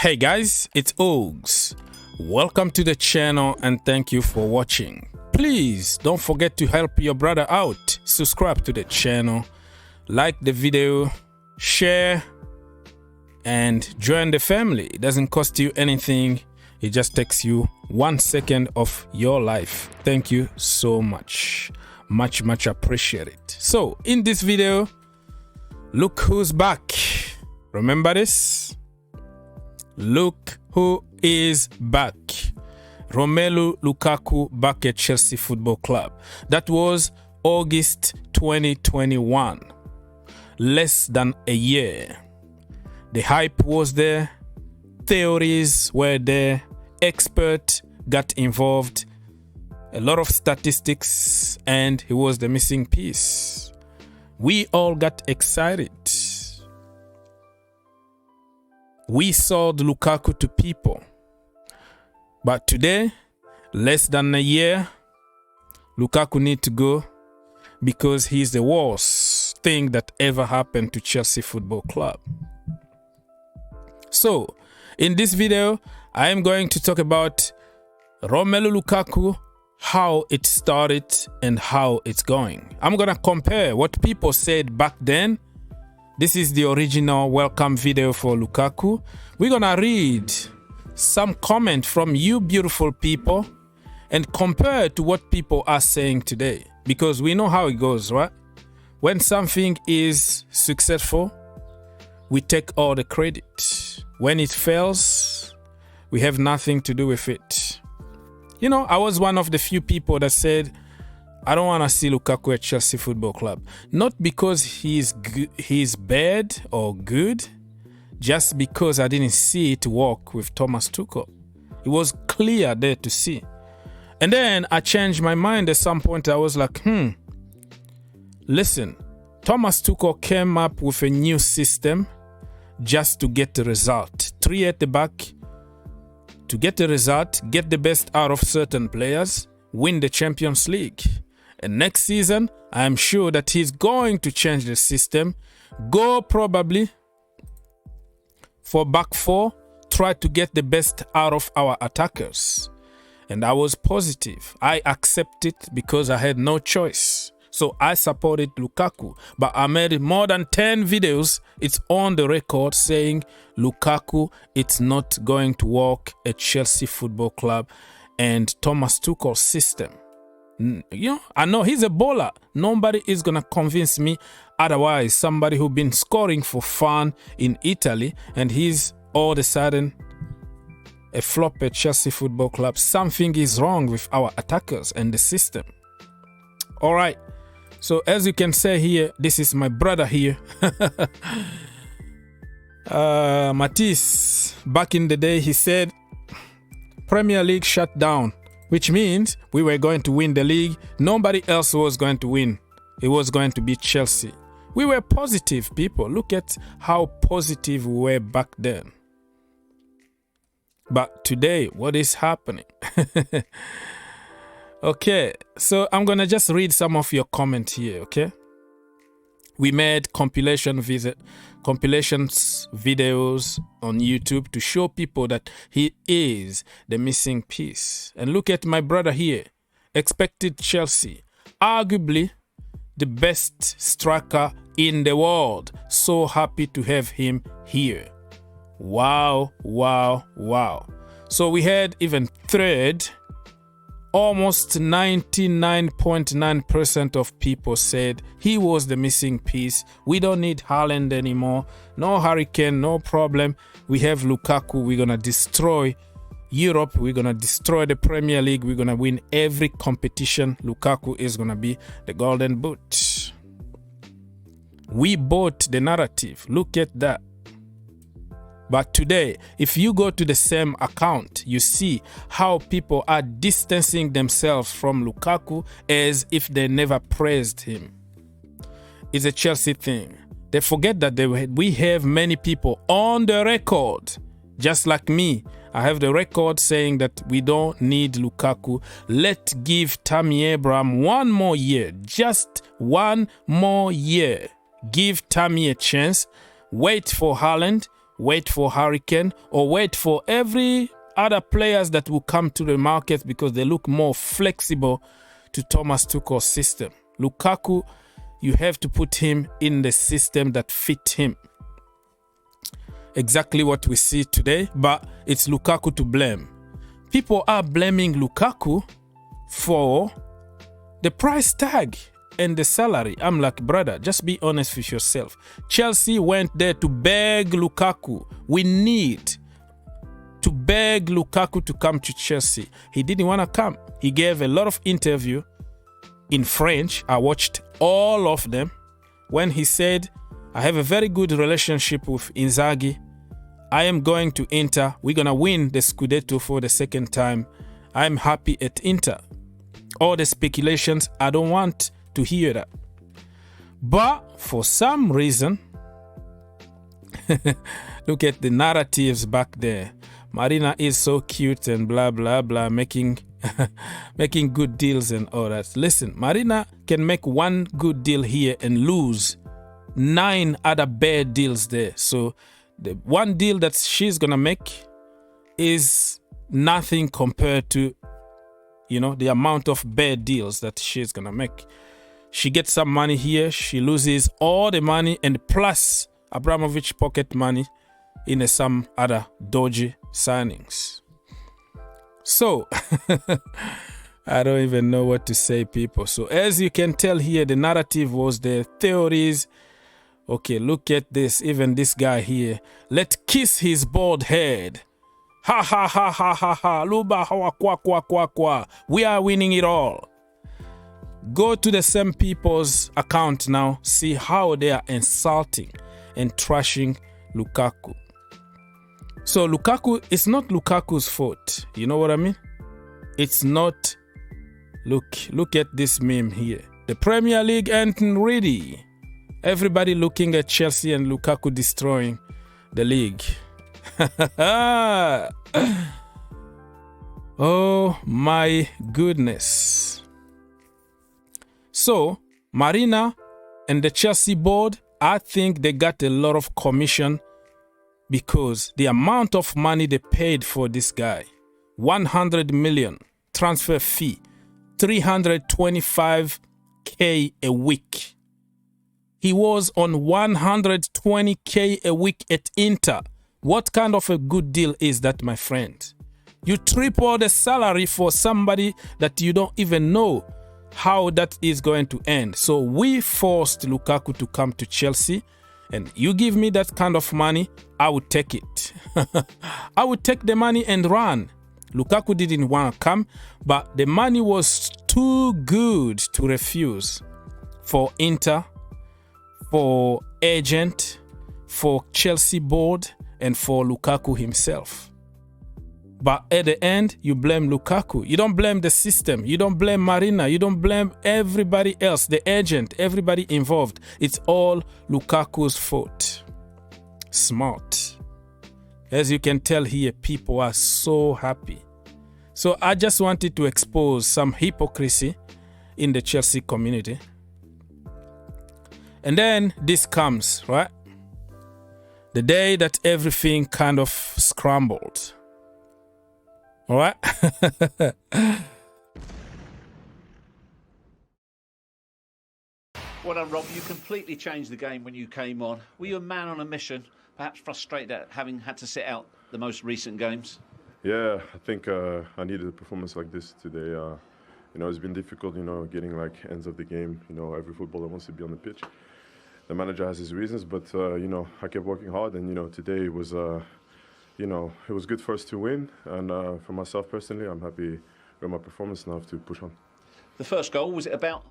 Hey guys, it's Ogs. Welcome to the channel and thank you for watching. Please don't forget to help your brother out. Subscribe to the channel, like the video, share, and join the family. It doesn't cost you anything. It just takes you 1 second of your life. Thank you so much. Much appreciated. So in this video, look who's back. Remember this? Look who is back. Romelu Lukaku back at Chelsea Football Club. That was August 2021. Less than a year. The hype was there. Theories were there. Experts got involved. A lot of statistics, and he was the missing piece. We all got excited. We sold Lukaku to people. But today, less than a year, Lukaku needs to go because he's the worst thing that ever happened to Chelsea Football Club. So, in this video, I am going to talk about Romelu Lukaku, how it started and how it's going. I'm going to compare what people said back then. This is the original welcome video for Lukaku. We're going to read some comment from you beautiful people and compare to what people are saying today. Because we know how it goes, right? When something is successful, we take all the credit. When it fails, we have nothing to do with it. You know, I was one of the few people that said, I don't want to see Lukaku at Chelsea Football Club. Not because he's bad or good, just because I didn't see it work with Thomas Tuchel. It was clear there to see. And then I changed my mind at some point. I was like, listen, Thomas Tuchel came up with a new system just to get the result. 3 at the back, to get the result, get the best out of certain players, win the Champions League. And next season, I'm sure that he's going to change the system, go probably for back four, try to get the best out of our attackers. And I was positive. I accepted because I had no choice. So I supported Lukaku, but I made more than 10 videos. It's on the record saying Lukaku, it's not going to work at Chelsea Football Club and Thomas Tuchel's system. You know, I know he's a baller. Nobody is going to convince me otherwise. Somebody who's been scoring for fun in Italy and he's all of a sudden a flop at Chelsea Football Club. Something is wrong with our attackers and the system. All right. So as you can say here, this is my brother here. Matisse, back in the day, he said, Premier League shut down, which means we were going to win the league. Nobody else was going to win. It was going to be Chelsea. We were positive people. Look at how positive we were back then. But today, what is happening? Okay, so I'm going to just read some of your comments here, okay? We made compilations videos on YouTube to show people that he is the missing piece. And look at my brother here, expected Chelsea, arguably the best striker in the world. So happy to have him here. Wow. So we had even third. Almost 99.9% of people said he was the missing piece. We don't need Haaland anymore. No Hurricane, no problem. We have Lukaku. We're going to destroy Europe. We're going to destroy the Premier League. We're going to win every competition. Lukaku is going to be the golden boot. We bought the narrative. Look at that. But today, if you go to the same account, you see how people are distancing themselves from Lukaku as if they never praised him. It's a Chelsea thing. They forget that we have many people on the record, just like me. I have the record saying that we don't need Lukaku. Let's give Tammy Abraham 1 more year, just 1 more year. Give Tammy a chance. Wait for Haaland. wait for Hurricane, or wait for every other players that will come to the market because they look more flexible to Thomas Tuchel's system. Lukaku, you have to put him in the system that fit him. Exactly what we see today, but it's Lukaku to blame. People are blaming Lukaku for the price tag and the salary. I'm like, brother, just be honest with yourself. Chelsea went there to beg Lukaku. We need to beg Lukaku to come to Chelsea. He didn't want to come. He gave a lot of interview in French. I watched all of them. When he said, I have a very good relationship with Inzaghi. I am going to Inter. We're going to win the Scudetto for the second time. I'm happy at Inter. All the speculations, I don't want to hear that. But for some reason, look at the narratives back there. Marina is so cute and blah, blah, blah, making good deals and all that. Listen, Marina can make one good deal here and lose 9 other bad deals there. So the one deal that she's going to make is nothing compared to, you know, the amount of bad deals that she's going to make. She gets some money here. She loses all the money and plus Abramovich pocket money in some other dodgy signings. So, I don't even know what to say, people. So, as you can tell here, the narrative was the theories. Okay, look at this. Even this guy here. Let's kiss his bald head. Ha, ha, ha, ha, ha, ha. Luba, hawa, kwa, kwa, kwa, kwa. We are winning it all. Go to the same people's account now. See how they are insulting and trashing Lukaku. So Lukaku, it's not Lukaku's fault. You know what I mean? It's not. Look at this meme here. The Premier League ain't ready. Everybody looking at Chelsea and Lukaku destroying the league. Oh my goodness. So Marina and the Chelsea board, I think they got a lot of commission because the amount of money they paid for this guy, 100 million transfer fee, 325k a week. He was on 120k a week at Inter. What kind of a good deal is that, my friend? You triple the salary for somebody that you don't even know how that is going to end. So we forced Lukaku to come to Chelsea, and you give me that kind of money, I would take it. I would take the money and run. Lukaku didn't want to come, but the money was too good to refuse for Inter, for agent, for Chelsea board, and for Lukaku himself. But at the end, you blame Lukaku. You don't blame the system. You don't blame Marina. You don't blame everybody else, the agent, everybody involved. It's all Lukaku's fault. Smart. As you can tell here, people are so happy. So I just wanted to expose some hypocrisy in the Chelsea community. And then this comes, right? The day that everything kind of scrambled. All right. Well done, Rob. You completely changed the game when you came on. Were you a man on a mission, perhaps frustrated at having had to sit out the most recent games? Yeah, I think I needed a performance like this today. You know, it's been difficult, you know, getting like ends of the game. You know, every footballer wants to be on the pitch. The manager has his reasons, but, you know, I kept working hard. And, you know, today was... you know, it was good for us to win, and for myself personally, I'm happy with my performance now to push on. The first goal, was it about?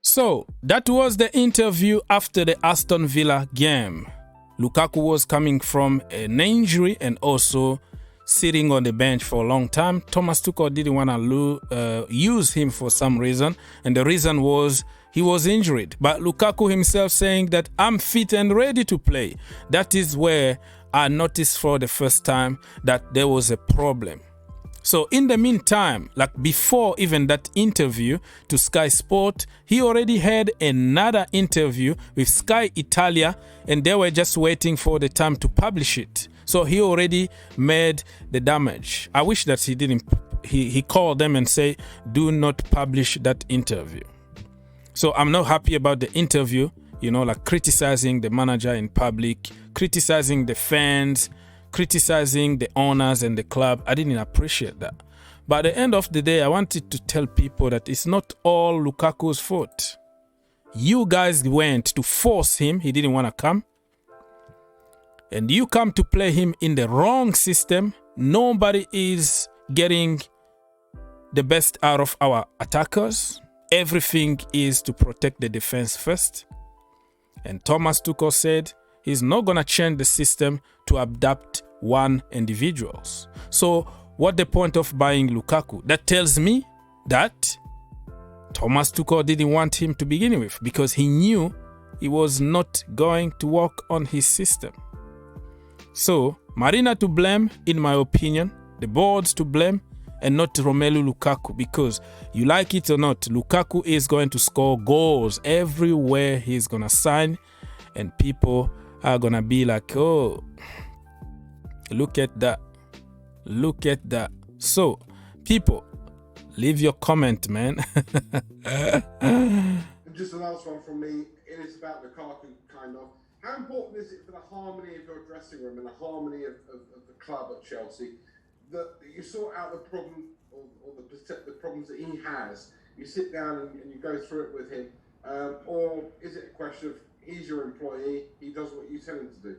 So, that was the interview after the Aston Villa game. Lukaku was coming from an injury and also sitting on the bench for a long time. Thomas Tuchel didn't want to use him for some reason, and the reason was he was injured. But Lukaku himself saying that I'm fit and ready to play. That is where I noticed for the first time that there was a problem. So in the meantime, like before even that interview to Sky Sport, he already had another interview with Sky Italia, and they were just waiting for the time to publish it. So he already made the damage. I wish that he didn't. He called them and say, do not publish that interview. So I'm not happy about the interview, you know, like criticizing the manager in public, criticizing the fans, criticizing the owners and the club. I didn't appreciate that. But at the end of the day, I wanted to tell people that it's not all Lukaku's fault. You guys went to force him. He didn't want to come. And you come to play him in the wrong system. Nobody is getting the best out of our attackers. Everything is to protect the defense first. And Thomas Tuchel said he's not going to change the system to adapt one individuals. So what the point of buying Lukaku? That tells me that Thomas Tuchel didn't want him to begin with because he knew he was not going to work on his system. So Marina to blame, in my opinion, the boards to blame, and not Romelu Lukaku, because you like it or not, Lukaku is going to score goals everywhere he's going to sign, and people are going to be like, oh, look at that. Look at that. So, people, leave your comment, man. Just the last one from me. It is about Lukaku, kind of. How important is it for the harmony of your dressing room and the harmony of the club at Chelsea that you sort out the problem or the problems that he has? You sit down and you go through it with him, or is it a question of he's your employee, he does what you tell him to do?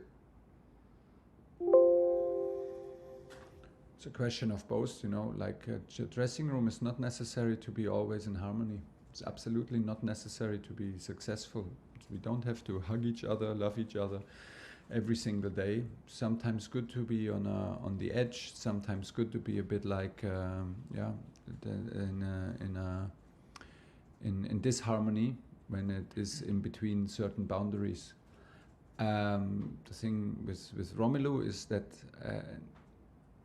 It's a question of both, you know, like a dressing room is not necessary to be always in harmony. It's absolutely not necessary to be successful. We don't have to hug each other, love each other every single day. Sometimes good to be on the edge. Sometimes good to be a bit like in disharmony when it is in between certain boundaries. The thing with Romelu is that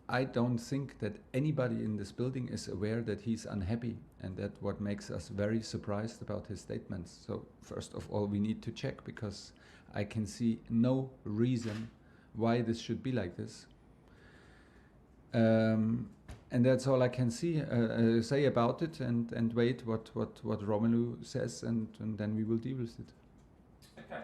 I don't think that anybody in this building is aware that he's unhappy, and that what makes us very surprised about his statements. So first of all, we need to check, because I can see no reason why this should be like this. And that's all I can say about it, and wait what Romelu says, and then we will deal with it. Okay.